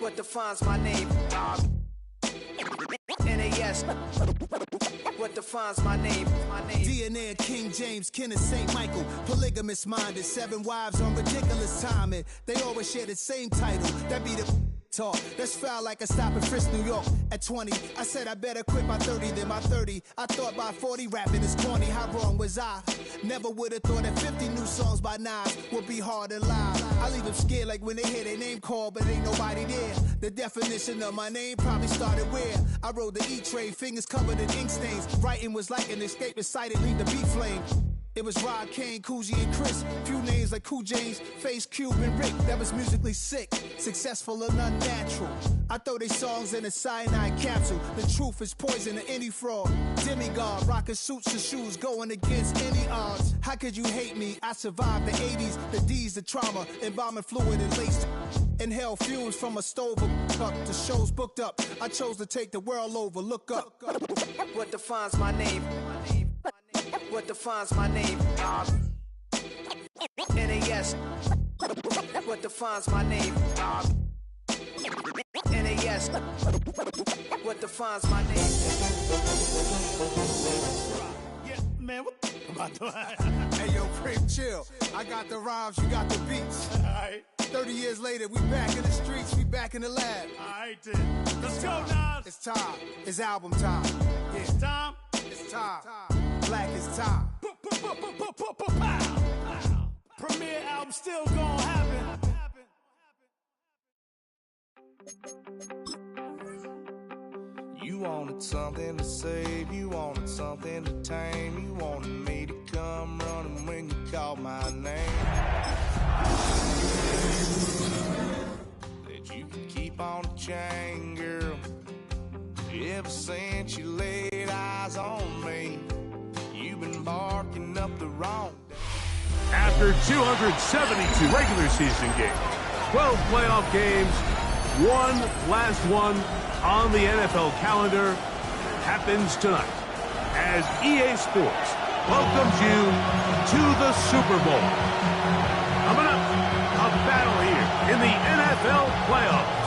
What defines my name? NAS. What defines my name? DNA of King James, kin of St. Michael. Polygamous minded, 7 wives on ridiculous timing. They always share the same title. That be the talk. That's foul like a stop in Frisk, New York. At 20, I said I better quit by 30 than by 30. I thought by 40 rapping is corny. How wrong was I? Never would have thought that 50 new songs by Nas would be hard and live. I leave them scared like when they hear their name called, but ain't nobody there. The definition of my name probably started where I rode the E-train, fingers covered in ink stains. Writing was like an escape inside leave the beat flame. It was Rod, Kane, Coogee, and Chris. Few names like Cool James, Face, Cube, and Rick. That was musically sick, successful and unnatural. I throw these songs in a cyanide capsule. The truth is poison to any fraud. Demigod, rocking suits and shoes, going against any odds. How could you hate me? I survived the 80s, the D's, the trauma, embalming fluid and laced. Inhale fumes from a stove up. The show's booked up. I chose to take the world over. Look up. What defines my name? What defines my name? NAS. What defines my name? NAS. What defines my name? Yeah, man, what about that? Hey, yo, Prim, chill. I got the rhymes, you got the beats. All right. 30 years later, we back in the streets, we back in the lab. All right, then. Let's go, Nas. It's time. It's album time. Yeah. It's time. It's time. Black is time. Premiere album still gonna happen. You wanted something to save, you wanted something to tame, you wanted me to come running when you called my name. That you could keep on the chain, girl. Ever since you laid eyes on me, you've been barking up the wrong day. After 272 regular season games, 12 playoff games, one last one on the NFL calendar happens tonight as EA Sports welcomes you to the Super Bowl. Coming up, a battle here in the NFL playoffs.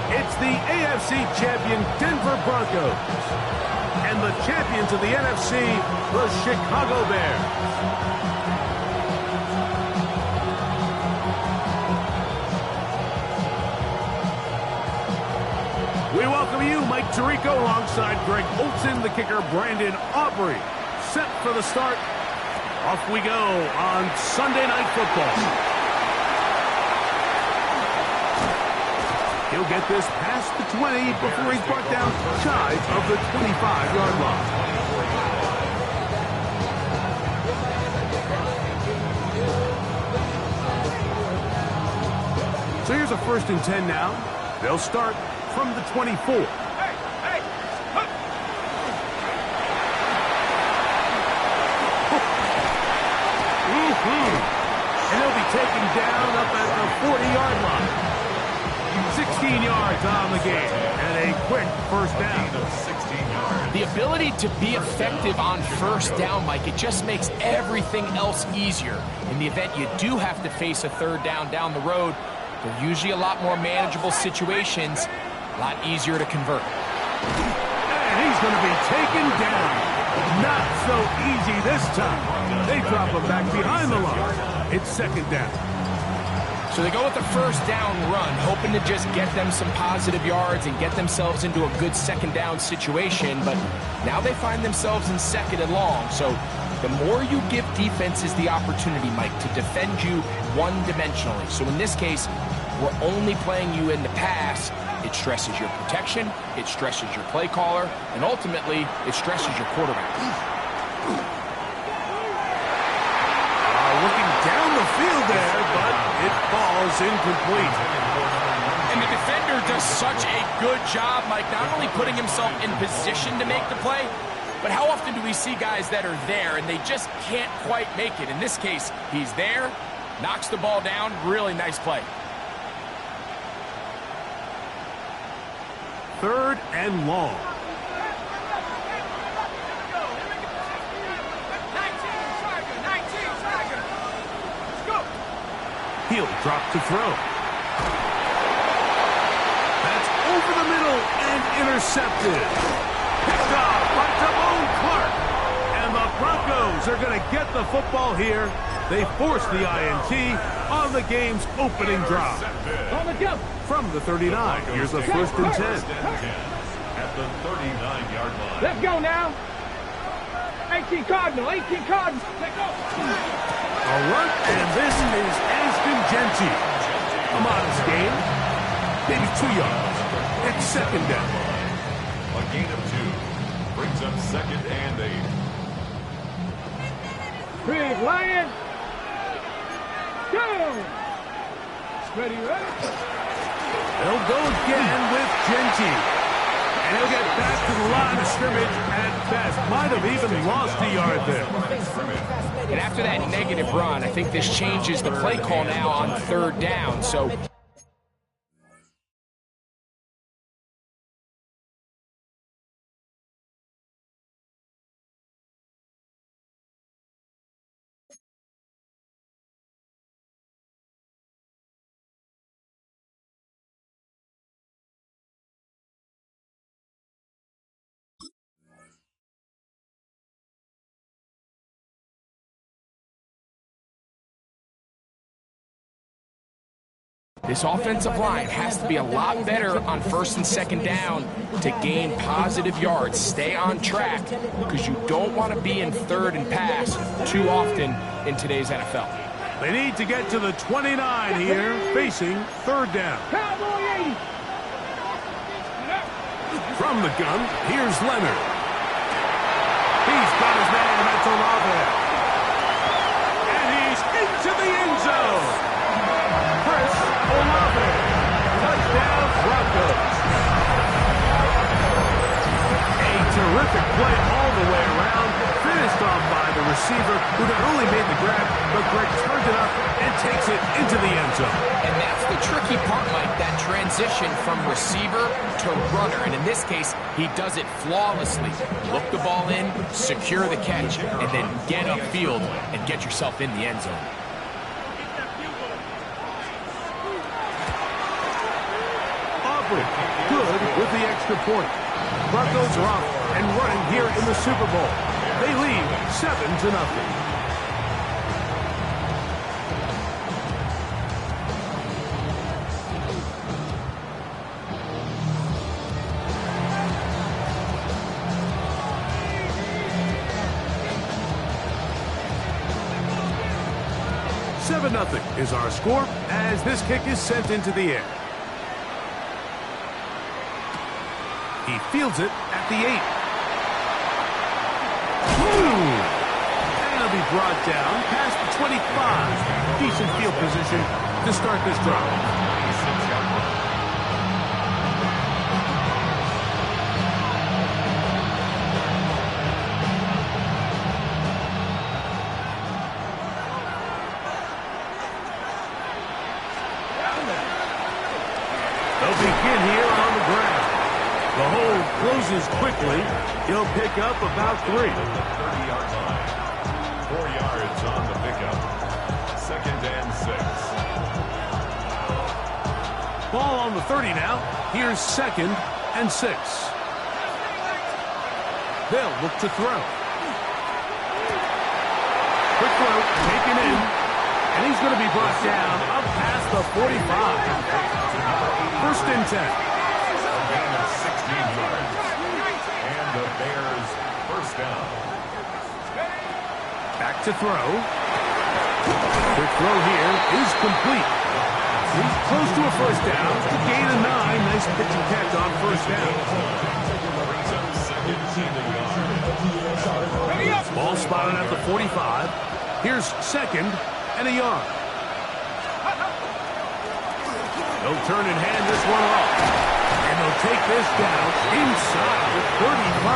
It's the AFC champion Denver Broncos and the champions of the NFC, the Chicago Bears. We welcome you, Mike Tirico, alongside Greg Olson, the kicker, Brandon Aubrey. Set for the start. Off we go on Sunday Night Football. He'll get this past the 20 before he's brought down shy of the 25-yard line. So here's a 1st and 10 now. They'll start from the 24. And he'll be taken down up at the 40-yard line. 16 yards on the game and a quick first down. The ability to be effective on first down, Mike, it just makes everything else easier. In the event you do have to face a 3rd down the road, they're usually a lot more manageable situations, a lot easier to convert. And he's going to be taken down. Not so easy this time. They drop him back behind the line. It's 2nd down. So they go with the 1st down run, hoping to just get them some positive yards and get themselves into a good 2nd down situation, but now they find themselves in 2nd and long. So the more you give defenses the opportunity, Mike, to defend you one-dimensionally. So in this case, we're only playing you in the pass. It stresses your protection, it stresses your play caller, and ultimately, it stresses your quarterback. Looking down the field there, but it falls incomplete. And the defender does such a good job, Mike, not only putting himself in position to make the play, but how often do we see guys that are there and they just can't quite make it? In this case, he's there, knocks the ball down, really nice play. 3rd and long. He'll drop to throw. intercepted. Picked off by Devon Clark. And the Broncos are going to get the football here. They force the INT on the game's opening drive. From the 39, here's the 1st and 10. At the 39-yard line. Let's go now. 18 Cardinal, 18 Cardinal. Let's go. A run, and this is Ashton Genty. A modest game, maybe 2 yards. It's 2nd down. A gain of 2 brings up 2nd and 8. Big Lion. Go. Ready, ready. They'll go again with Genty. And he'll get back to the line of scrimmage at best. Might have even lost a yard there. And after that negative run, I think this changes the play call now on 3rd down. So this offensive line has to be a lot better on 1st and 2nd down to gain positive yards. Stay on track because you don't want to be in 3rd and pass too often in today's NFL. They need to get to the 29 here, facing 3rd down. From the gun, here's Leonard. He's got his man, that's Olave. And he's into the end zone. Olave, touchdown Broncos. A terrific play all the way around, finished off by the receiver, who not only made the grab, but Greg turned it up and takes it into the end zone. And that's the tricky part, Mike, that transition from receiver to runner. And in this case, he does it flawlessly. Look the ball in, secure the catch, and then get upfield and get yourself in the end zone. Good with the extra point. Broncos are off and running here in the Super Bowl. They lead 7-0. Nothing is our score as this kick is sent into the air. He fields it at the 8. And he'll be brought down past the 25. Decent field position to start this drive. They'll begin here on the ground. The hole closes quickly. He'll pick up about 3. 30-yard line. 4 yards on the pickup. 2nd and 6. Ball on the 30 now. Here's 2nd and 6. They'll look to throw. Quick throw, taken in. And he's going to be brought down up past the 45. 1st and 10. Gain of 16 yards. And the Bears 1st down. Back to throw. Quick throw here is complete. He's close to a 1st down. To gain of 9. Nice pitch and catch on 1st down. Brings up 17 yards. Ball spotted at the 45. Here's 2nd and a yard. They'll turn and hand this one off. And they'll take this down inside the 35.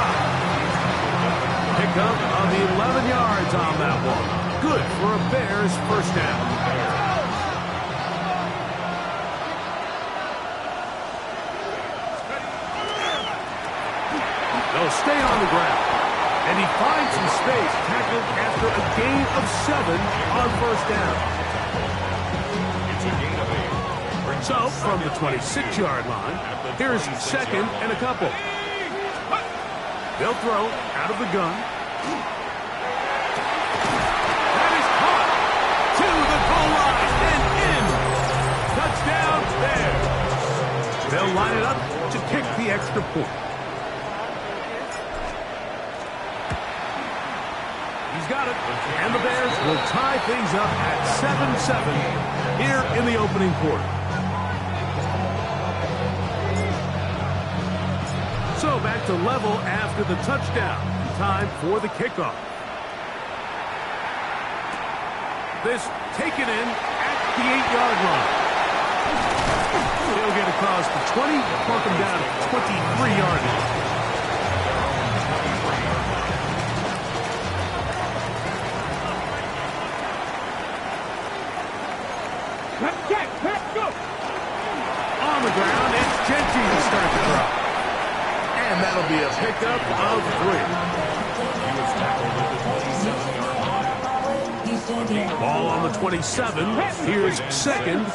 Pick up on the 11 yards on that one. Good for a Bears 1st down. They'll stay on the ground. And he finds some space, tackled after a gain of 7 on 1st down. It's a gain of 8. Brings So, from the 26-yard line, here's second and a couple. They'll throw out of the gun. That is caught to the goal line and in. Touchdown, Bears. They'll line it up to kick the extra point. He's got it, and the Bears will tie things up at 7-7 here in the opening quarter. So back to level after the touchdown. Time for the kickoff. This taken in at the 8-yard line. He'll get across the 20, mark him down at the 23-yard line. On the ground, it's Genty to start the drive. And that'll be a pickup of 3. Ball on the 27. Here's second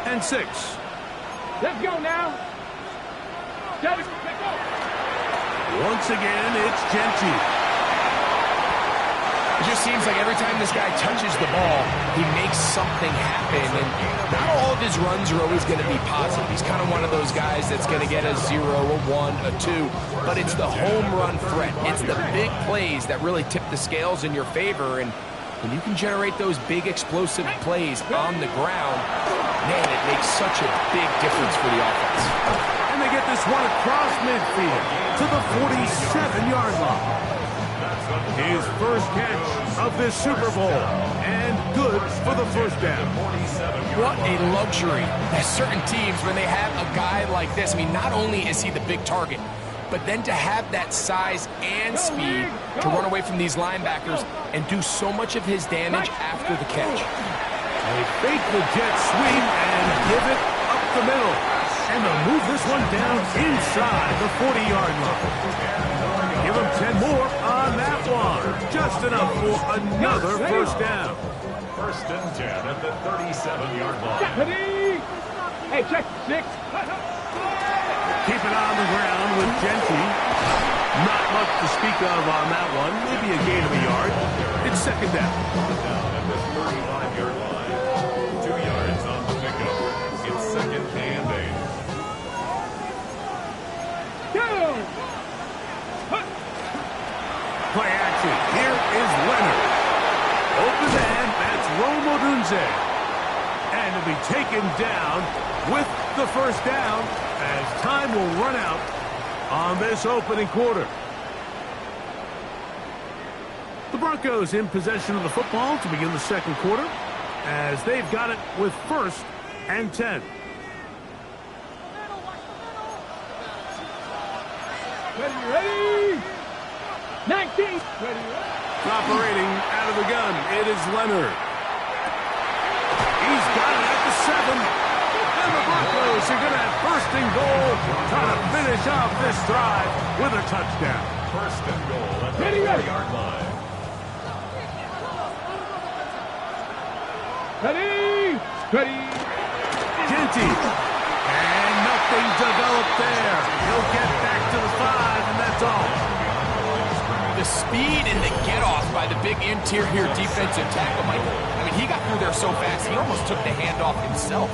and 6. Let's go now. Once again, it's Genty. It just seems like every time this guy touches the ball, he makes something happen. And not all of his runs are always going to be positive. He's kind of one of those guys that's going to get a 0, a 1, a 2. But it's the home run threat. It's the big plays that really tip the scales in your favor. And when you can generate those big explosive plays on the ground, man, it makes such a big difference for the offense. And they get this one across midfield to the 47-yard line. His first catch of this Super Bowl, and good for the first down. What a luxury. There's certain teams, when they have a guy like this, I mean, not only is he the big target, but then to have that size and speed to run away from these linebackers and do so much of his damage after the catch. They fake the jet sweep and give it up the middle. And they'll move this one down inside the 40-yard line. Give them 10 more on that one. Just enough for another first down. First and 10 at the 37-yard line. Hey, check 6. Keep it on the ground with Genty. Not much to speak of on that one. Maybe a gain of a yard. It's second down. Down at the 35-yard line. 2 yards on the pickup. It's second and 8. Play action. Here is Leonard. Open man, that's Rome Odunze. And to be taken down with the first down as time will run out on this opening quarter. The Broncos in possession of the football to begin the second quarter as they've got it with first and 10. Ready? 19. Ready? Operating out of the gun, it is Leonard. He's got it at the 7. And the Broncos are going to have first and goal, trying to finish off this drive with a touchdown. First and goal at the 4-yard line. Ready? Genty. And nothing developed there. He'll get back to the 5, and that's all. The speed and the get-off by the big interior defensive tackle, Michael. I mean, he got through there so fast, he almost took the handoff himself.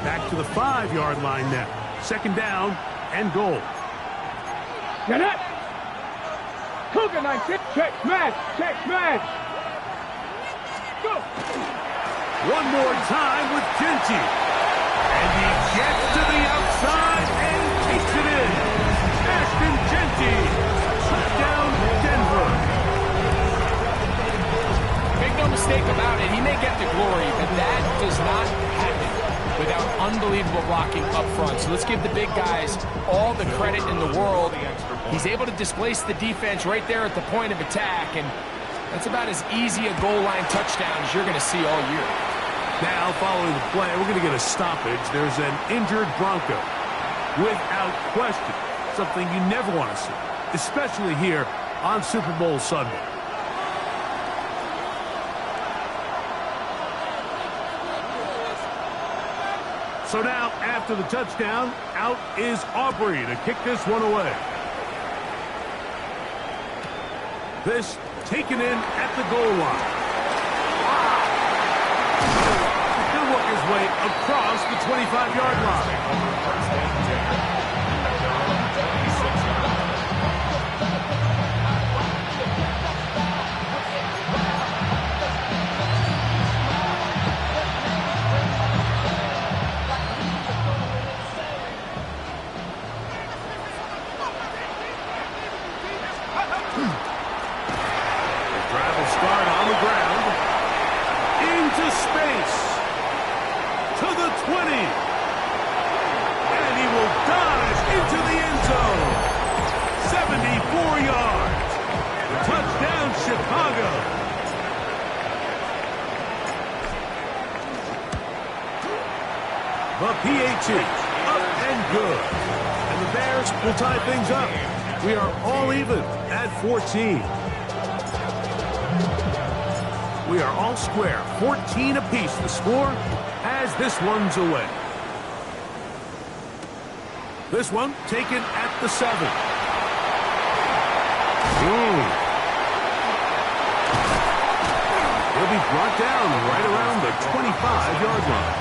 Back to the 5-yard line now. Second down and goal. Get it! Cougar 19. Check smash. Go! One more time with Genty. And he gets to the outside and takes it in. Ashton Genty. Touchdown, Denver. Make no mistake about it, he may get the glory, but that does not happen without unbelievable blocking up front. So let's give the big guys all the credit in the world. He's able to displace the defense right there at the point of attack, and that's about as easy a goal line touchdown as you're going to see all year. Now, following the play, we're going to get a stoppage. There's an injured Bronco. Without question, something you never want to see, especially here on Super Bowl Sunday. So now, after the touchdown, out is Aubrey to kick this one away. This taken in at the goal line. He'll work his way across the 25-yard line. The PAT, up and good. And the Bears will tie things up. We are all even at 14. We are all square, 14 apiece. The score as this one's away. This one taken at the 7. He'll be brought down right around the 25-yard line.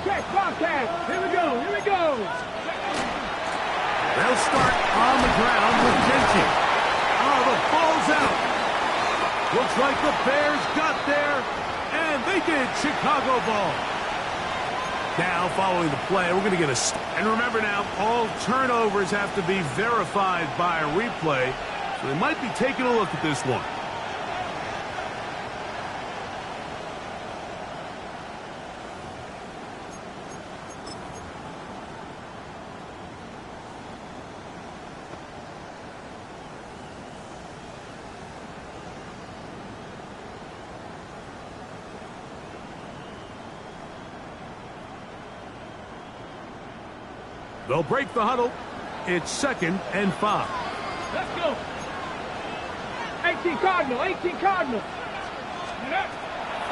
Check, Bobcat. Here we go. They'll start on the ground with Gentry. Oh, the ball's out. Looks like the Bears got there, and they did. Chicago ball. Now, following the play, we're going to get a... And remember now, all turnovers have to be verified by a replay, so they might be taking a look at this one. They'll break the huddle. It's 2nd and 5. Let's go. 18 Cardinal.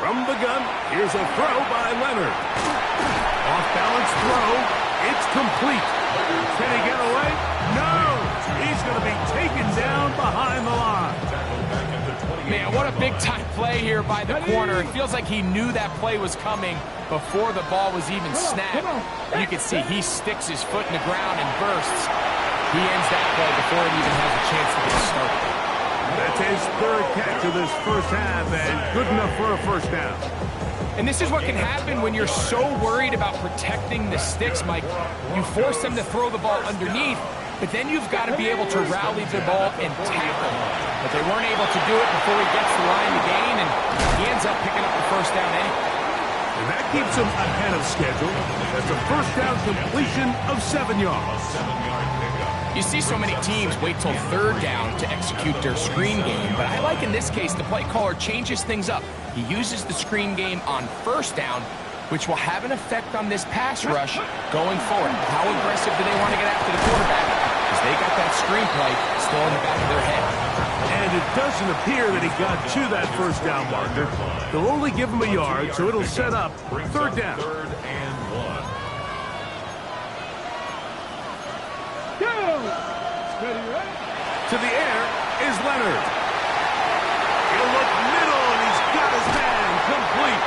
From the gun, here's a throw by Leonard. Off-balance throw. It's complete. Can he get away? No! He's going to be taken down behind the line. Man, what a big-time play here by the corner. It feels like he knew that play was coming before the ball was even snapped. You can see he sticks his foot in the ground and bursts. He ends that play before it even has a chance to get started. That's his 3rd catch of this first half, and good enough for a first down. And this is what can happen when you're so worried about protecting the sticks, Mike. You force them to throw the ball underneath, but then you've got to be able to rally the ball and tackle. But they weren't able to do it before he gets the line to gain, and he ends up picking up the first down anyway. And that keeps him ahead of schedule. That's a first down completion of 7 yards. You see so many teams wait till 3rd down to execute their screen game, but I like in this case the play caller changes things up. He uses the screen game on 1st down, which will have an effect on this pass rush going forward. How aggressive do they want to get after the quarterback? Because they got that screenplay still in the back of their head. And it doesn't appear that he got to that first down marker. They'll only give him a yard, so it'll set up 3rd down. 3rd and 1. To the air is Leonard. He'll look middle, and he's got his man complete.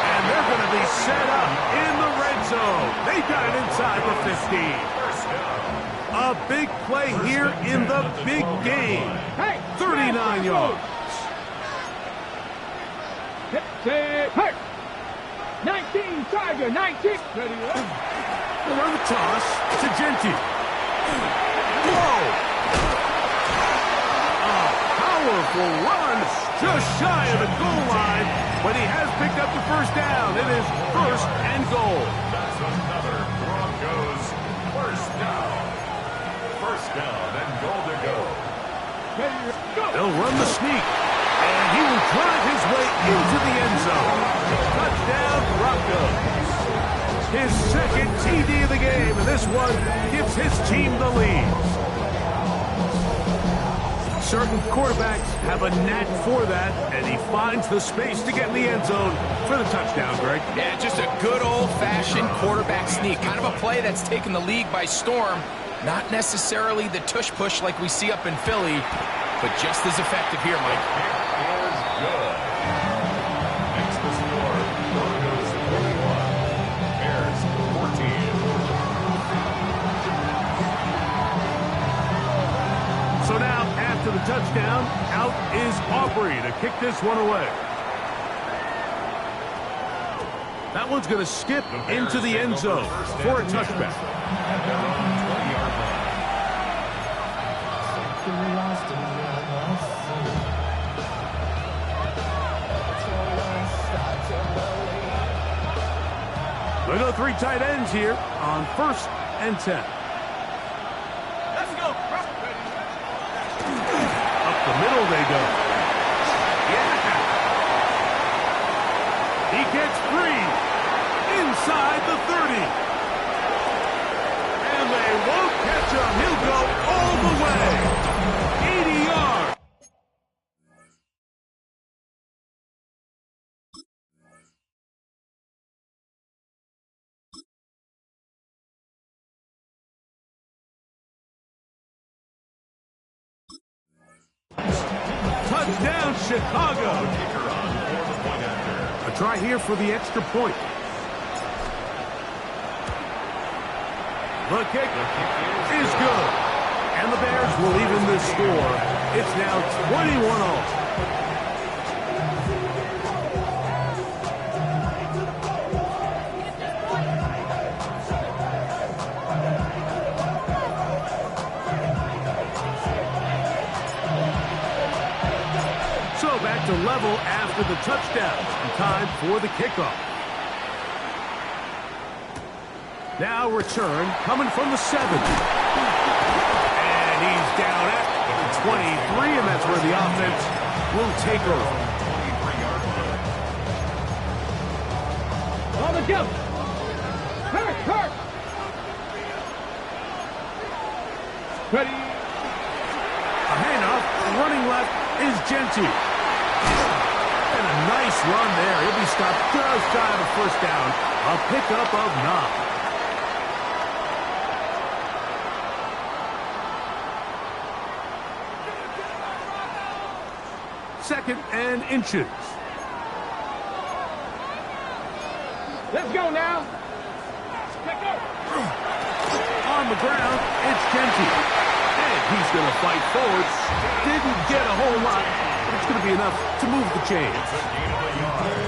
And they're going to be set up in the red zone. They got it inside the 15. A big play here in the big game. 39 yards. 19 Tiger, 19. They'll run the toss to Gentry. Whoa! Powerful run, just shy of the goal line, but he has picked up the first down. It is 1st and goal. That's another Broncos first down. 1st down and goal to go. They'll run the sneak, and he will drive his way into the end zone. Touchdown, Broncos. His 2nd TD of the game, and this one gives his team the lead. Certain quarterbacks have a knack for that, and he finds the space to get in the end zone for the touchdown, Greg. Yeah, just a good old-fashioned quarterback sneak. Kind of a play that's taken the league by storm. Not necessarily the tush-push like we see up in Philly, but just as effective here, Mike. Is good. Next to score, Broncos 41, Bears 14. So now, after the touchdown, out is Aubrey to kick this one away. That one's going to skip into the end zone for a touchback. At their own 20-yard line. They go three tight ends here on 1st and 10. Let's go. Up the middle they go. Yeah. He gets free inside the 30. And they won't catch him. He'll go all the way. 80 yards. Touchdown, Chicago. Kicker on for the point after. A try here for the extra point. The kick is good. And the Bears will even this score. It's now 21-all. So back to level after the touchdown. And time for the kickoff. Now return coming from the 7. And he's down at the 23, and that's where the offense will take over. 23-yard line. On the jump. Hurt. Ready. A handoff, running left is Genty. And a nice run there. He'll be stopped just shy of a first down. A pickup of 9. Second and inches. Let's go now. On the ground, it's Genty. And he's going to fight forward. Didn't get a whole lot, but it's going to be enough to move the chains.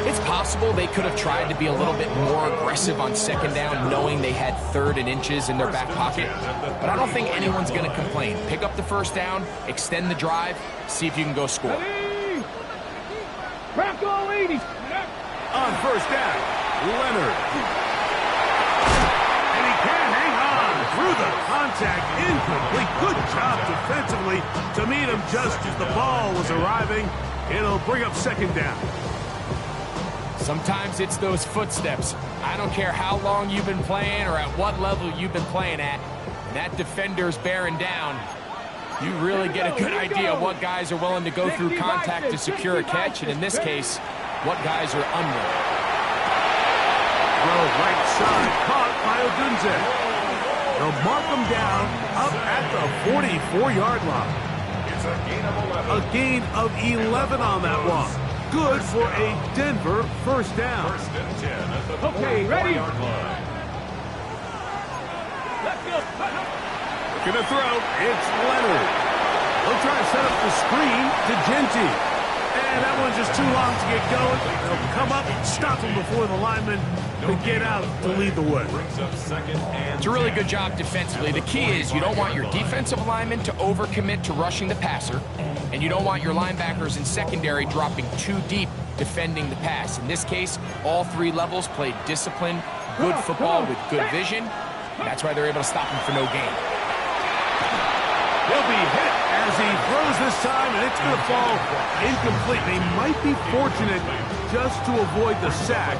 It's possible they could have tried to be a little bit more aggressive on second down, knowing they had 3rd and inches in their back pocket. But I don't think anyone's going to complain. Pick up the first down, extend the drive, see if you can go score. Ready. Bronco 80. On first down, Leonard. And he can hang on through the contact. Incomplete. Good job defensively to meet him just as the ball was arriving. It'll bring up second down. Sometimes it's those footsteps. I don't care how long you've been playing or at what level you've been playing at. When that defender's bearing down, you really get a good idea of what guys are willing to go through contact to secure a catch, and in this case, what guys are unwilling. Throw right side, caught by Odunze. They'll mark him down up at the 44-yard line. It's a gain of 11. A gain of 11 on that one. Good for a Denver first down. 1st and 10 at the Okay, ready? 44-yard line. Let's go. Gonna throw. It's Leonard. They'll try to set up the screen to Genty. And that one's just too long to get going. They'll come up, stop him before the lineman can get out to lead the way. Brings up 2nd and It's a really good job defensively. The key is you don't want your defensive linemen to overcommit to rushing the passer, and you don't want your linebackers in secondary dropping too deep defending the pass. In this case, all 3 levels played disciplined, good football with good vision. That's why they're able to stop him for no gain. He'll be hit as he throws this time, and it's going to fall incomplete. They might be fortunate just to avoid the sack,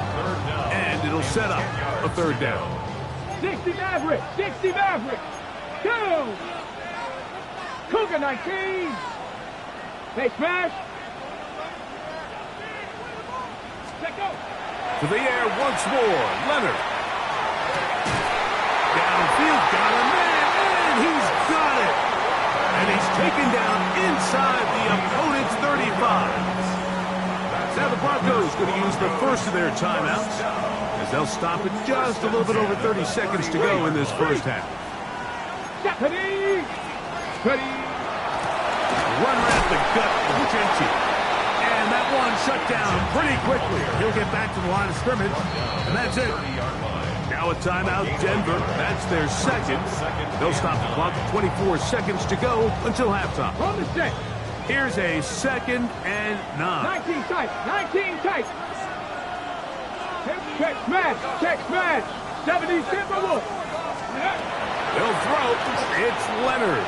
and it'll set up a 3rd down. 60 Maverick. 60 Maverick. Go. Cougar 19. Hey, smash. Let go. To the air once more. Leonard. Downfield, got a man, and he's got it. And he's taken down inside the opponent's 35. Now the Broncos going to use the first of their timeouts as they'll stop it just a little bit over 30 seconds to go in this first half. Ready. Ready. Run right at the gut from Genty. And that one shut down pretty quickly. He'll get back to the line of scrimmage, and that's it. Now a timeout, Denver. That's their second. They'll stop the clock at 24 seconds to go until halftime. On the set. Here's a 2nd and 9. 19 tight. 19 tight. Check smash. Check smash. 70 Timberwolves. They'll throw. It's Leonard.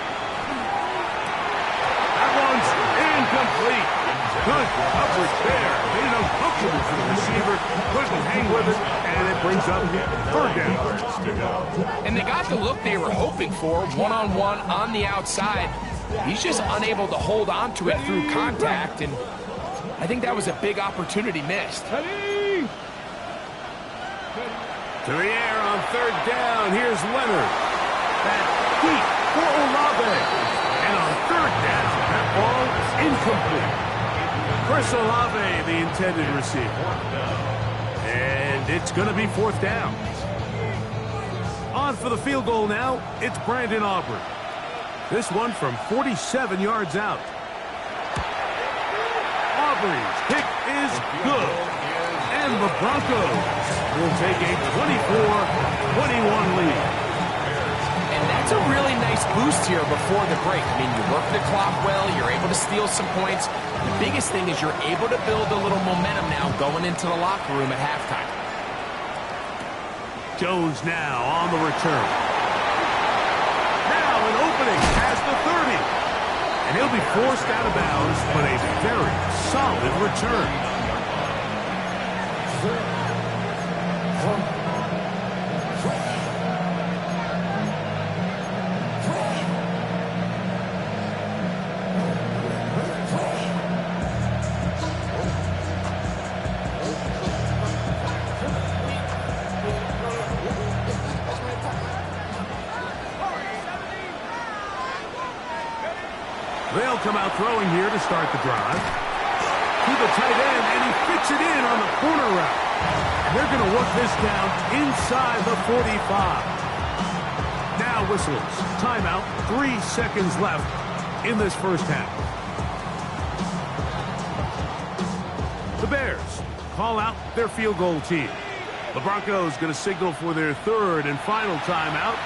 That one's incomplete. Good coverage there. Made it uncomfortable for the receiver. Couldn't hang with it, and it brings up 3rd down. And they got the look they were hoping for, one-on-one on the outside. He's just unable to hold on to it through contact, and I think that was a big opportunity missed. Ready. To the air on 3rd down. Here's Leonard. That deep for Olave. And on 3rd down, that ball is incomplete. Chris Olave, the intended receiver. And it's going to be 4th down. On for the field goal now, it's Brandon Aubrey. This one from 47 yards out. Aubrey's kick is good. And the Broncos will take a 24-21 lead. And that's a really nice boost here before the break. I mean, you work the clock well, you're able to steal some points. The biggest thing is you're able to build a little momentum now going into the locker room at halftime. Jones now on the return. Now an opening past the 30. And he'll be forced out of bounds, but a very solid return. They'll come out throwing here to start the drive. To the tight end, and he fits it in on the corner route. And they're going to work this down inside the 45. Now whistles. Timeout. 3 seconds left in this first half. The Bears call out their field goal team. The Broncos going to signal for their 3rd and final timeout.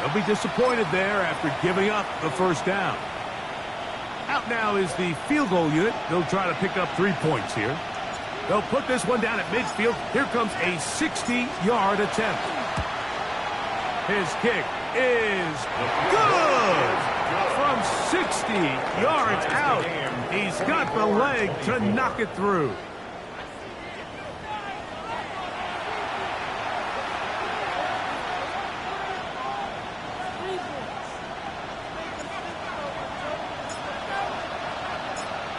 They'll be disappointed there after giving up the first down. Out now is the field goal unit. They'll try to pick up 3 points here. They'll put this one down at midfield. Here comes a 60-yard attempt. His kick is good! From 60 yards out, he's got the leg to knock it through.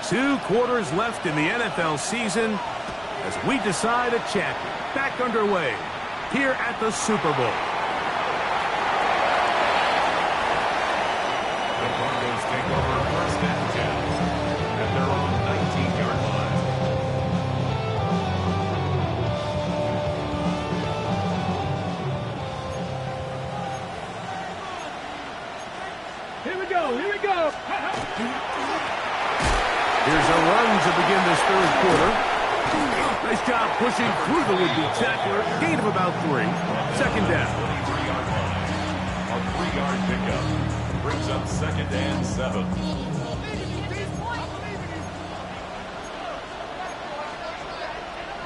Two quarters left in the NFL season as we decide a champion. Back underway here at the Super Bowl. The Broncos take over 1st and 10 at their own 19-yard line. Here we go. Here we go. Here's a run to begin this 3rd quarter. Nice job pushing through the would-be tackler. Gain of about 3. 2nd down. 23-yard line. A 3-yard pickup brings up 2nd and 7.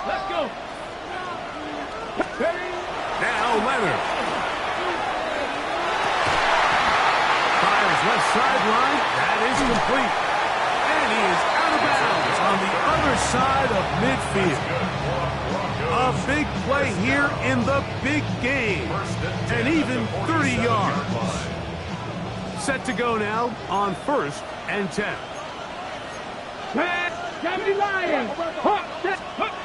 Let's go. Ready. Now Leonard. Fires left sideline. That is complete. And he is out of bounds on the other side of midfield. A big play here in the big game. And even 30 yards. Set to go now on 1st and 10. Pass. Gravity lying. Hook. Set. Hook.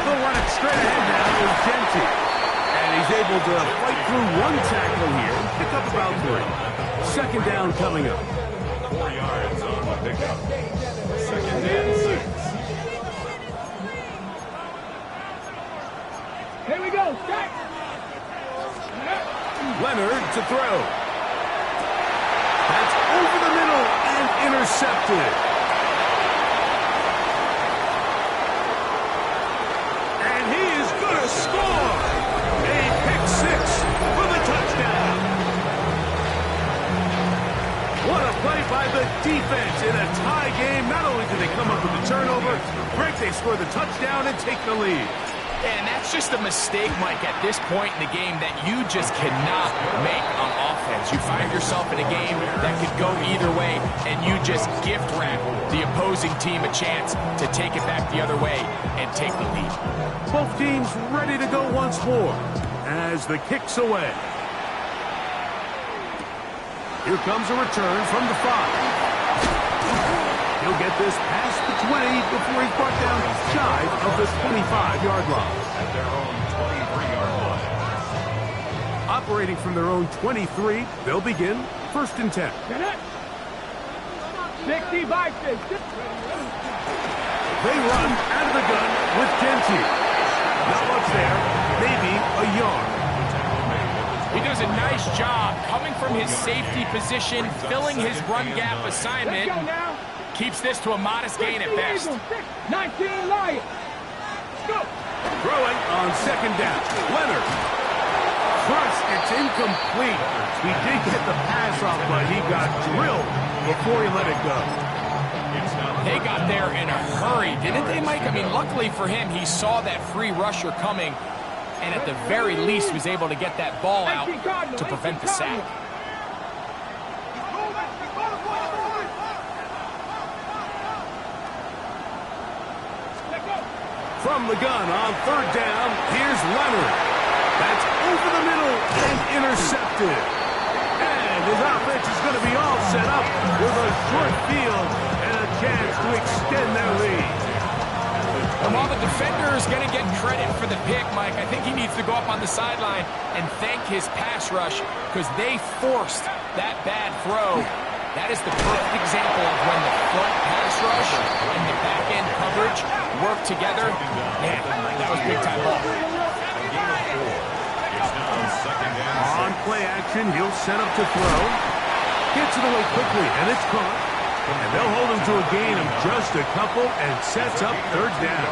They'll run it straight ahead now with Genti. And he's able to fight through one tackle here. Pick up about 3. Second down coming up. 4 yards on the pickup. Second and 6. Here we go. Set. Leonard to throw. That's over the middle and intercepted. And he is going to score. A pick 6 for the touchdown. What a play by the defense in a tie game. Not only did they come up with the turnover, Greg, they score the touchdown and take the lead. And that's just a mistake, Mike, at this point in the game that you just cannot make on offense. You find yourself in a game that could go either way, and you just gift wrap the opposing team a chance to take it back the other way and take the lead. Both teams ready to go once more as the kick's away. Here comes a return from the 5. He'll get this past the 20 before he's brought down shy of the 25-yard line. At their own 23-yard line. Operating from their own 23, they'll begin 1st and 10. 60 by 6. They run out of the gun with Genti. Not much there, maybe a yard. He does a nice job coming from his safety position, filling his run gap assignment. Let's go now. Keeps this to a modest gain at best. 19 Lions. Go. Throwing on 2nd down. Leonard. First, it's incomplete. He did get the pass off, but he got drilled before he let it go. They got there in a hurry, didn't they, Mike? I mean, luckily for him, he saw that free rusher coming, and at the very least was able to get that ball out to prevent the sack. From the gun on 3rd down, here's Leonard. That's over the middle and intercepted. And his offense is going to be all set up with a short field and a chance to extend their lead. And while the defender is going to get credit for the pick, Mike, I think he needs to go up on the sideline and thank his pass rush because they forced that bad throw. That is the perfect example of when the front pass rush and the back end coverage work together. Man, that was big-time ball. On play action, he'll set up to throw. Gets it away quickly, and it's caught. And they'll hold him to a gain of just a couple and sets up 3rd down.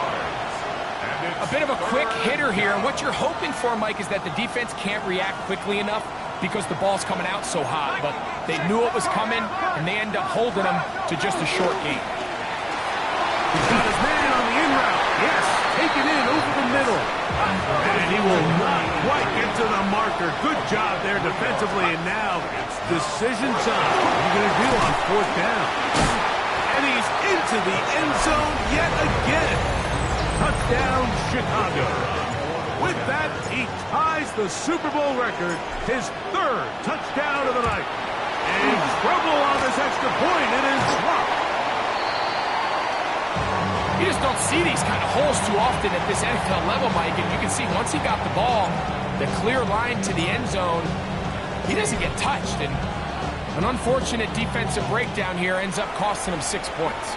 A bit of a quick hitter here, and what you're hoping for, Mike, is that the defense can't react quickly enough because the ball's coming out so hot. But they knew it was coming, and they end up holding him to just a short gain. He's got his man on the in route. Yes, taken in over the middle. And he will not quite get to the marker. Good job there defensively, and now it's decision time. What are you going to do on 4th down? And he's into the end zone yet again. Touchdown, Chicago. With that, he ties the Super Bowl record, his 3rd touchdown of the night. And trouble on this extra point. It is dropped. You just don't see these kind of holes too often at this NFL level, Mike. And you can see once he got the ball, the clear line to the end zone, he doesn't get touched. And an unfortunate defensive breakdown here ends up costing him 6 points.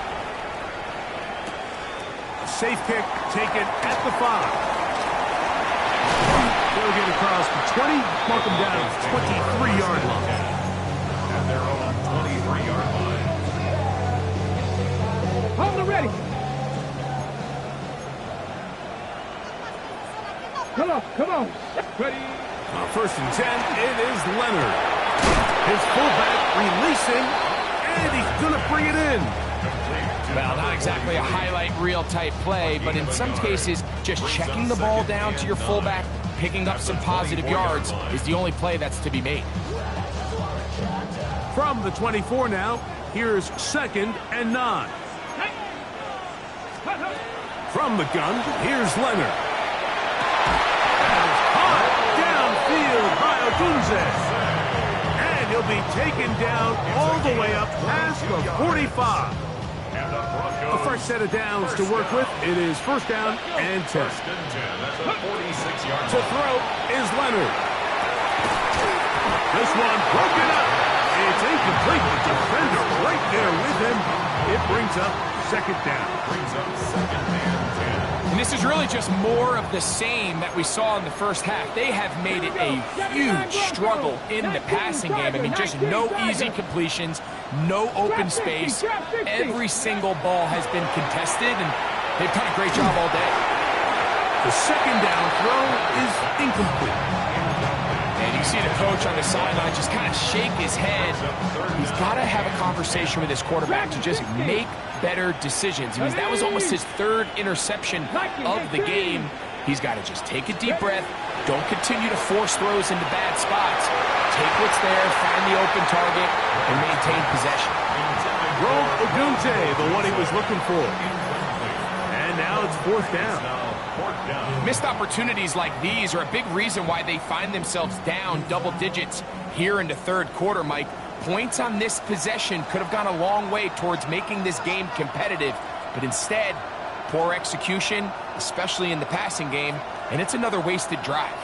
Safe kick taken at the 5. They'll get across the 20, mark them down at the 23-yard line. At their own 23-yard line. Hold it ready. Come on. Ready. On 1st and 10, it is Leonard. His fullback releasing, and he's going to bring it in. Well, not exactly a highlight reel type play, but in some cases, just checking the ball down to your fullback, picking up some positive yards is the only play that's to be made. From the 24 now, here's 2nd and 9. From the gun, here's Leonard. Caught downfield by Odunze. And he'll be taken down all the way up past the 45. A fresh set of downs to work with. It is first down and 10. First and 10. That's a 46-yard To throw is Leonard. This one broken up. It's incomplete. The defender right there with him. It brings up second down. Brings up second and 10. And this is really just more of the same that we saw in the first half. They have made it a huge struggle in the passing game. I mean, just no easy completions, no open space. Every single ball has been contested, and they've done a great job all day. The second down throw is incomplete. And you see the coach on the sideline just kind of shake his head. He's got to have a conversation with his quarterback to just make better decisions. I mean, that was almost his third interception of the game. He's got to just take a deep breath. Don't continue to force throws into bad spots. Take what's there, find the open target, and maintain possession. Rome Odunze, the one he was looking for. And now it's fourth down. Missed opportunities like these are a big reason why they find themselves down double digits here in the third quarter, Mike. Points on this possession could have gone a long way towards making this game competitive, but instead, poor execution, especially in the passing game, and it's another wasted drive.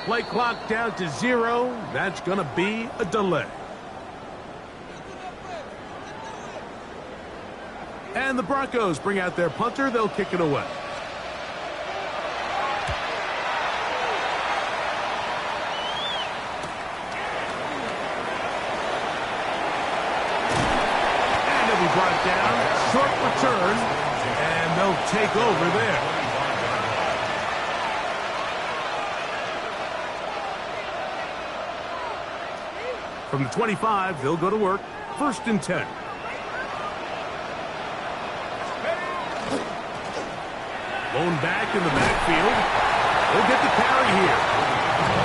Play clock down to 0. That's going to be a delay. And the Broncos bring out their punter. They'll kick it away. And it'll be brought down. Short return. And they'll take over there. From the 25, they'll go to work. First and 10. Lone back in the backfield. They'll get the carry here.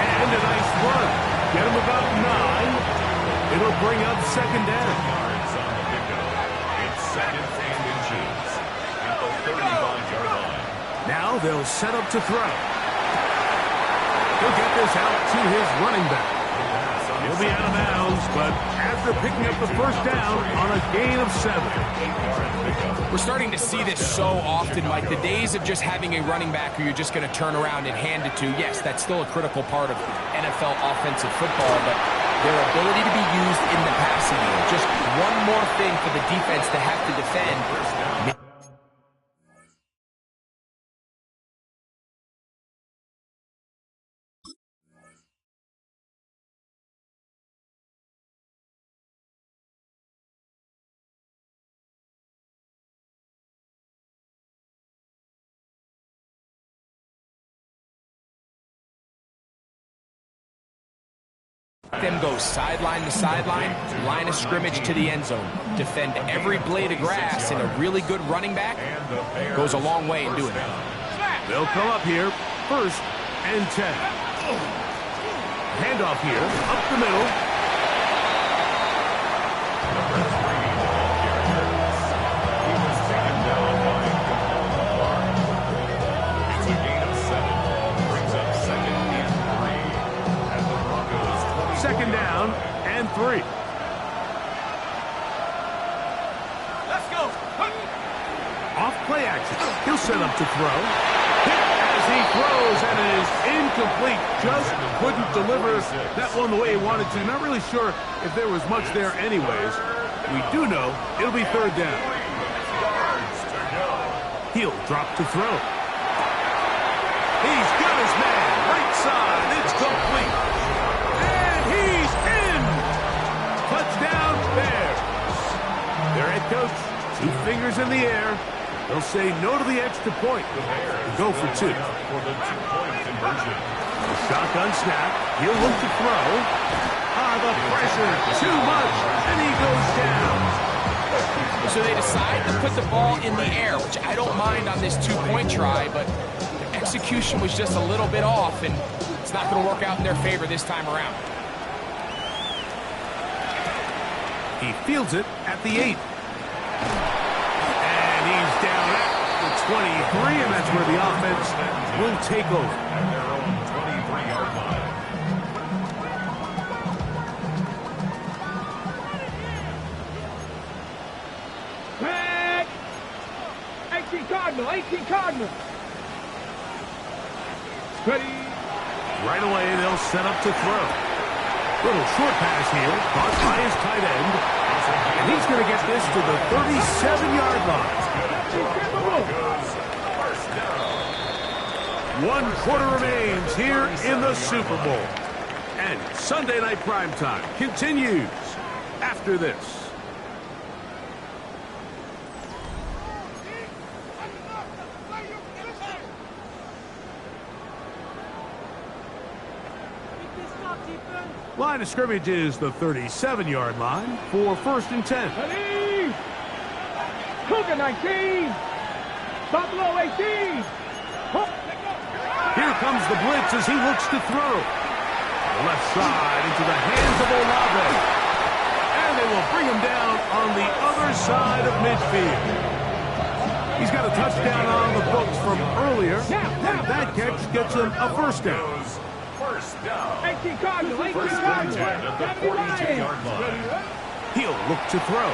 And a nice run. Get him about 9. It'll bring up second down. Yards on the pickup. It's second and inches at the 35-yard line. Now they'll set up to throw. He'll get this out to his running back. He'll be out of bounds, but after picking up the first down on a gain of 7. We're starting to see this so often, Mike. The days of just having a running back who you're just going to turn around and hand it to, yes, that's still a critical part of NFL offensive football, but their ability to be used in the passing game, just one more thing for the defense to have to defend. Them go sideline to sideline, line of scrimmage to the end zone. Defend every blade of grass, and a really good running back goes a long way in doing that. They'll come up here, first and 10. Handoff here, up the middle. He was taken down by it's a gain of 7. Brings up second and 3 at the Broncos 20. Second down and 3. Let's go. Off play action. He'll set up to throw. Hit as he throws, and it is incomplete. Just couldn't deliver that one the way he wanted to. Not really sure if there was much there anyways. We do know it'll be third down. He'll drop to throw. He's got his man. Right side. It's complete. And he's in. Touchdown Bears. Their head coach, 2 fingers in the air. They'll say no to the extra point. And go for 2. For the 2-point conversion. Shotgun snap. He'll look to throw. The pressure. Too much. And he goes down. So they decide to put the ball in the air, which I don't mind on this 2-point try, but the execution was just a little bit off, and it's not going to work out in their favor this time around. He fields it at the 8. And he's down at the 23, and that's where the offense will take over. At their own 23-yard line. Back! 18 Cardinal, 18 Cardinal. Ready. Right away, they'll set up to throw. Little short pass here, caught by his tight end. And he's going to get this to the 37-yard line. One quarter remains here in the Super Bowl. And Sunday Night Primetime continues after this. Line of scrimmage is the 37-yard line for 1st and 10. Ready. Cougar 19. Buffalo 18. Here comes the blitz as he looks to throw. Left side into the hands of Olave. And they will bring him down on the other side of midfield. He's got a touchdown on the books from earlier. And that catch gets him a first down. First down. 18 Cardinal, 18 First and Cardinal. 10 at the 42-yard line. He'll look to throw.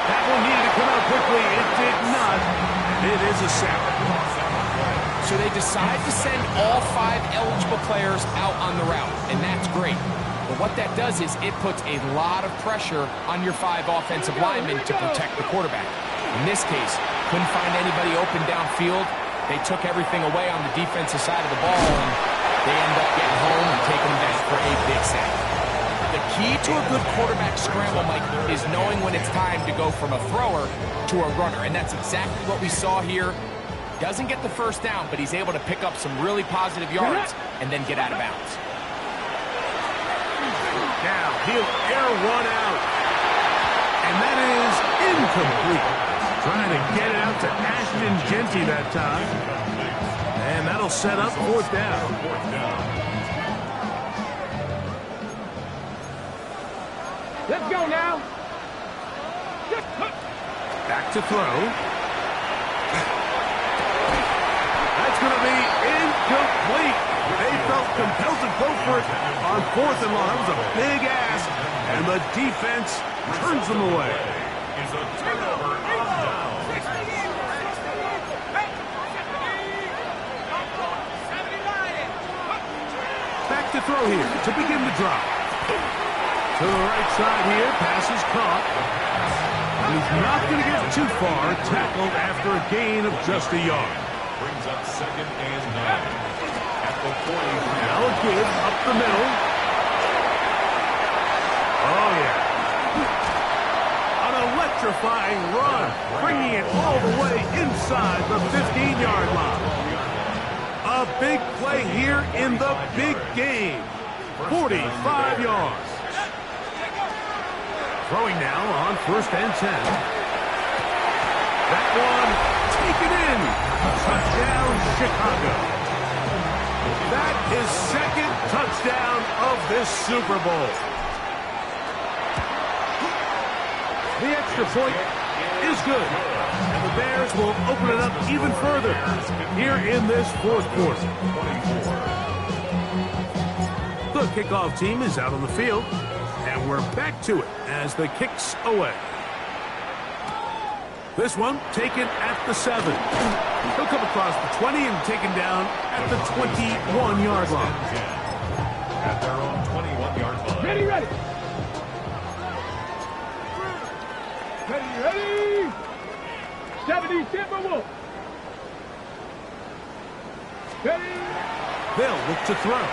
That one needed to come out quickly. It did not. It is a sack. So they decide to send all 5 eligible players out on the route, and that's great. But what that does is it puts a lot of pressure on your 5 offensive linemen to protect the quarterback. In this case, couldn't find anybody open downfield. They took everything away on the defensive side of the ball, and they end up getting home and taking them back for a big sack. The key to a good quarterback scramble, Mike, is knowing when it's time to go from a thrower to a runner, and that's exactly what we saw here. Doesn't get the first down, but he's able to pick up some really positive yards and then get out of bounds. Now he'll air one out, and that is incomplete. Trying to get it out to Ashton Genty that time. And that'll set up 4th down. Let's go now. Back to throw. That's going to be incomplete. They felt compelled to go for it on 4th and long. That was a big ask, and the defense turns them away. Is a turnover on down. Back to throw here to begin the drive. To the right side here, pass is caught. He's not going to get too far, tackled after a gain of just a yard. Brings up 2nd and 9. At the 40. Now a give up the middle. Oh, yeah. An electrifying run, bringing it all the way inside the 15-yard line. A big play here in the big game. 45 yards. Throwing now on 1st and 10. That one taken in. Touchdown, Chicago. That is 2nd touchdown of this Super Bowl. The extra point is good. And the Bears will open it up even further here in this 4th quarter. The kickoff team is out on the field, and we're back to it as the kick's away. This one taken at the 7. He'll come across the 20 and taken down at the 21-yard line. At their own 21-yard line. Ready, ready. Ready. 70 Timberwolves. Ready. They'll look to throw.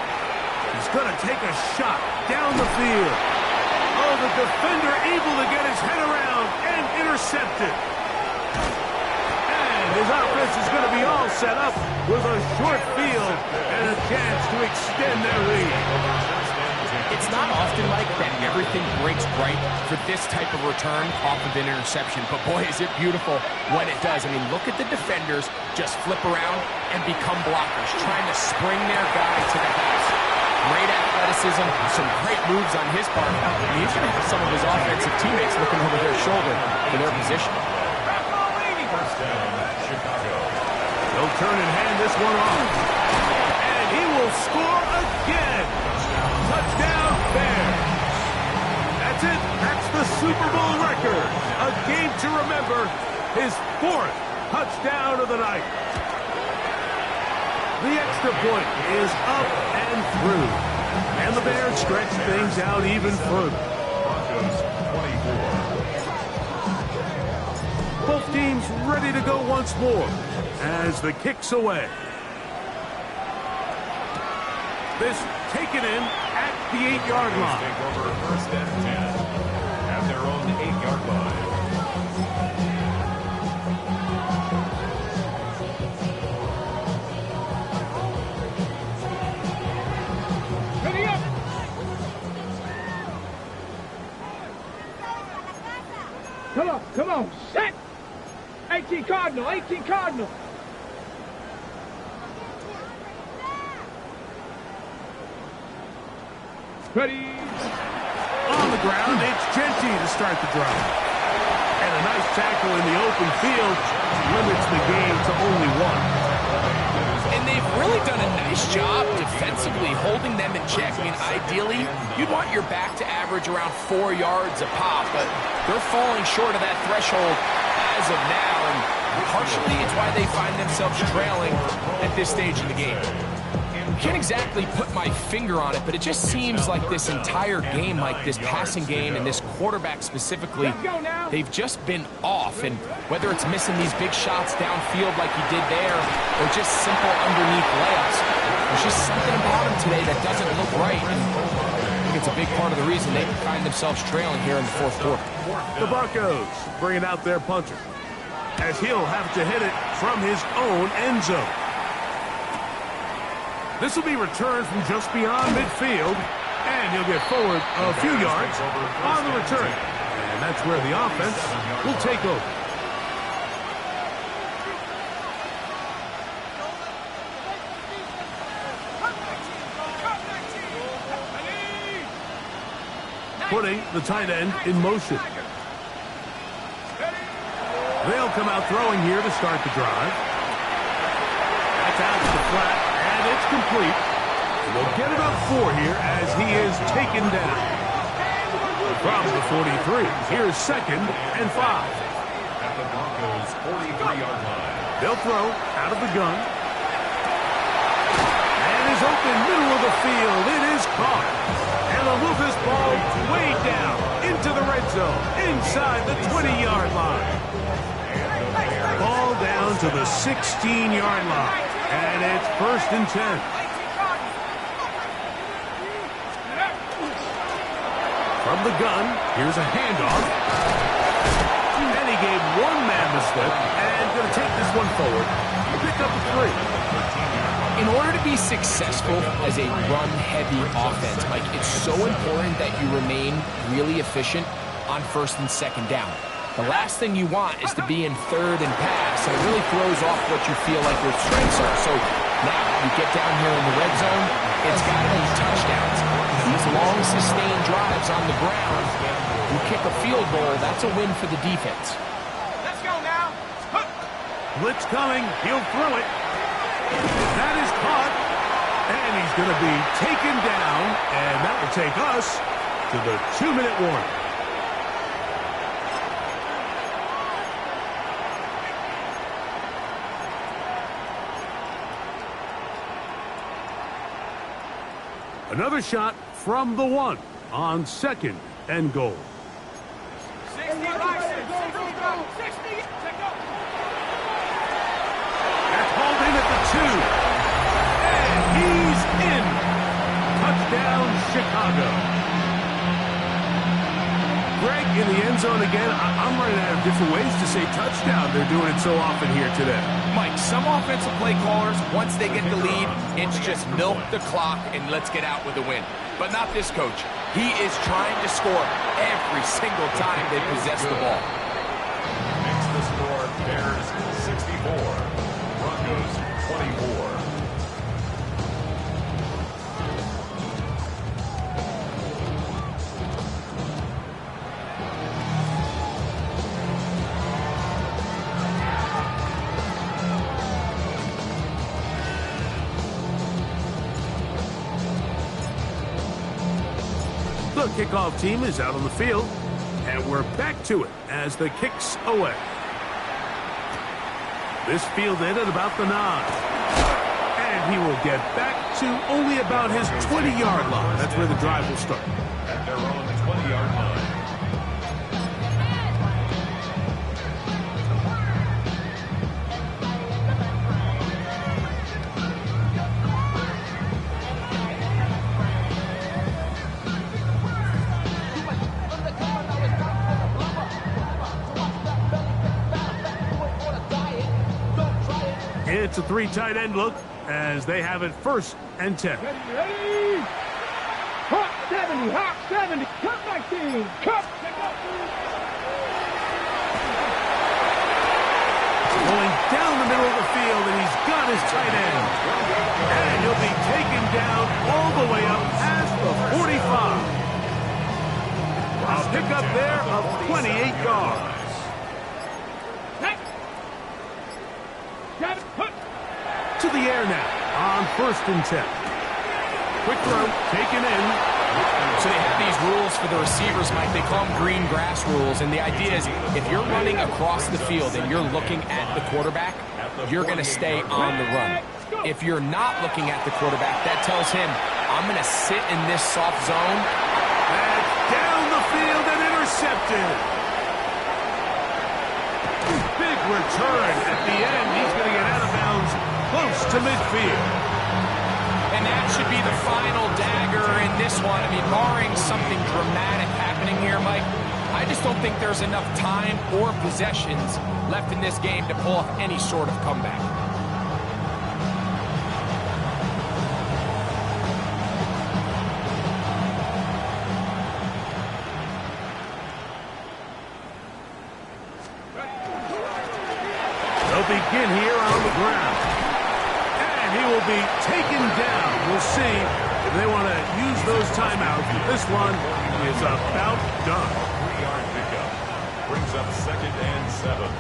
He's going to take a shot down the field. Oh, the defender able to get his head around and intercept it. And his offense is going to be all set up with a short field and a chance to extend their lead. It's not often, Mike, that everything breaks right for this type of return off of an interception. But boy, is it beautiful when it does. I mean, look at the defenders just flip around and become blockers, trying to spring their guy to the house. Great athleticism, some great moves on his part. And he's going to have some of his offensive teammates looking over their shoulder for their position. First down, Chicago. They'll turn and hand this one off. And he will score again. Touchdown Bears. That's it. That's the Super Bowl record. A game to remember. His 4th touchdown of the night. The extra point is up and through. And the Bears stretch things out even further. Broncos 24. Both teams ready to go once more as the kick's away. This taken in at the 8-yard line. Take over first and 10 at their own 8-yard line. Ready up. Come on, set. 18 Cardinal, 18 Cardinal. Ready. On the ground, it's Genty to start the drive. And a nice tackle in the open field limits the game to only 1. And they've really done a nice job defensively holding them in check. I mean, ideally, you'd want your back to average around 4 yards a pop, but they're falling short of that threshold as of now, and partially it's why they find themselves trailing at this stage in the game. Can't exactly put my finger on it, but it just seems like this entire game, like this passing game and this quarterback specifically, they've just been off. And whether it's missing these big shots downfield like he did there, or just simple underneath layups, there's just something about him today that doesn't look right. And I think it's a big part of the reason they find themselves trailing here in the 4th quarter. The Broncos bringing out their punter, as he'll have to hit it from his own end zone. This will be returned from just beyond midfield, and he'll get forward a few yards on the return. And that's where the offense will take over. Putting the tight end in motion. They'll come out throwing here to start the drive. That's out to the flat. And it's complete. They'll get it up 4 here as he is taken down. From the 43, here's 2nd and 5. At the Broncos 43-yard line. They'll throw out of the gun. And is open middle of the field. It is caught. And they'll move this ball way down into the red zone, inside the 20-yard line. Ball down to the 16-yard line. And it's 1st and 10. From the gun, here's a handoff. And he gave one man the slip and going to take this one forward. Pick up a 3. In order to be successful as a run-heavy offense, Mike, it's so important that you remain really efficient on 1st and 2nd down. The last thing you want is to be in 3rd and pass, and it really throws off what you feel like your strengths are. So now you get down here in the red zone, it's got to be touchdowns. These long, sustained drives on the ground, you kick a field goal, that's a win for the defense. Let's go now. Blitz coming, he'll throw it. That is caught, and he's going to be taken down, and that will take us to the 2-minute warning. Another shot from the 1 on 2nd and goal. 60 license. 60. That's hauled in at the 2. And he's in. Touchdown, Chicago. Greg in the end zone again. I'm running out of different ways to say touchdown. They're doing it so often here today. Mike, some offensive play callers, once they get the lead, it's just milk the clock and let's get out with a win. But not this coach. He is trying to score every single time they possess the ball. Makes the score Bears 64, Broncos 24. kickoff team is out on the field, and we're back to it as the kick's away. This fielded at about the 9. And he will get back to only about his 20-yard line. That's where the drive will start. At their own 20-yard line. It's a 3 tight end look as they have it 1st and 10. Ready? Hot 70, hot 70. Cut my team. Cut. Going down the middle of the field, and he's got his tight end. And he'll be taken down all the way up past the 45. A pickup there of 28 yards. To the air now on 1st and 10. Quick throw, taken in. So they have these rules for the receivers, Mike. They call them green grass rules. And the idea is if you're running across the field and you're looking at the quarterback, you're going to stay on the run. If you're not looking at the quarterback, that tells him, I'm going to sit in this soft zone. And down the field and intercepted. Big return at the end. He's going to get out of bounds close to midfield. And that should be the final dagger in this one. I mean, barring something dramatic happening here, Mike, I just don't think there's enough time or possessions left in this game to pull off any sort of comeback. They'll begin here on the ground. And he will be taken down. We'll see if they want to use those timeouts. But this one is about done. 3-yard pickup. Brings up 2nd and 7.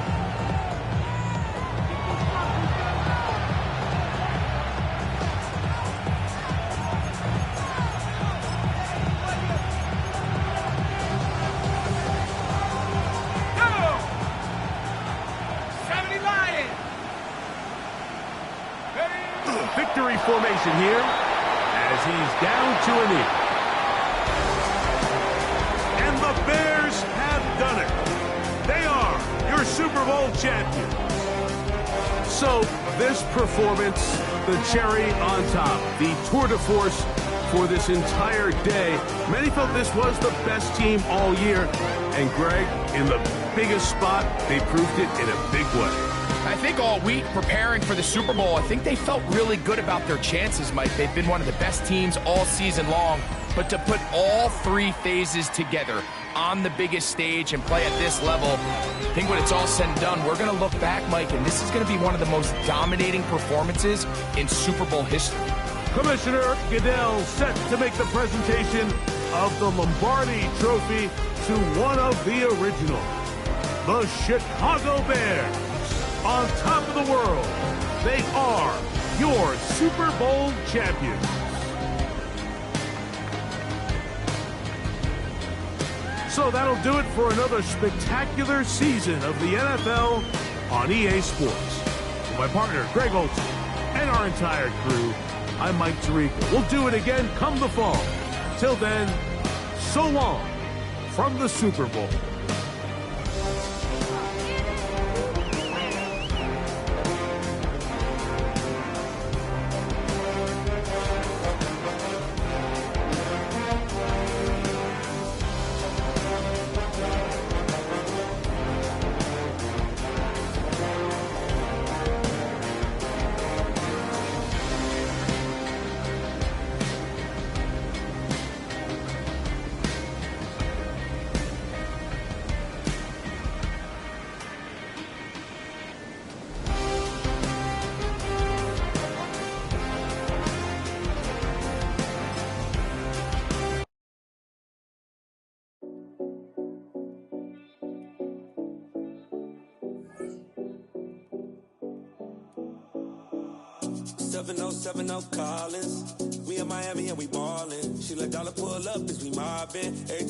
Victory formation here as he's down to a knee. And the Bears have done it. They are your Super Bowl champions. So this performance, the cherry on top, the tour de force for this entire day. Many felt this was the best team all year. And Greg, in the biggest spot, they proved it in a big way. I think all week preparing for the Super Bowl, I think they felt really good about their chances, Mike. They've been one of the best teams all season long. But to put all 3 phases together on the biggest stage and play at this level, I think when it's all said and done, we're going to look back, Mike, and this is going to be one of the most dominating performances in Super Bowl history. Commissioner Goodell set to make the presentation of the Lombardi Trophy to one of the originals, the Chicago Bears. On top of the world, they are your Super Bowl champions. So that'll do it for another spectacular season of the NFL on EA Sports. For my partner, Greg Olson, and our entire crew, I'm Mike Tirico. We'll do it again come the fall. Till then, so long from the Super Bowl. 7070 Collins. We in Miami and we ballin'. She let dollar pull up, bitch, we mobbin'. Every time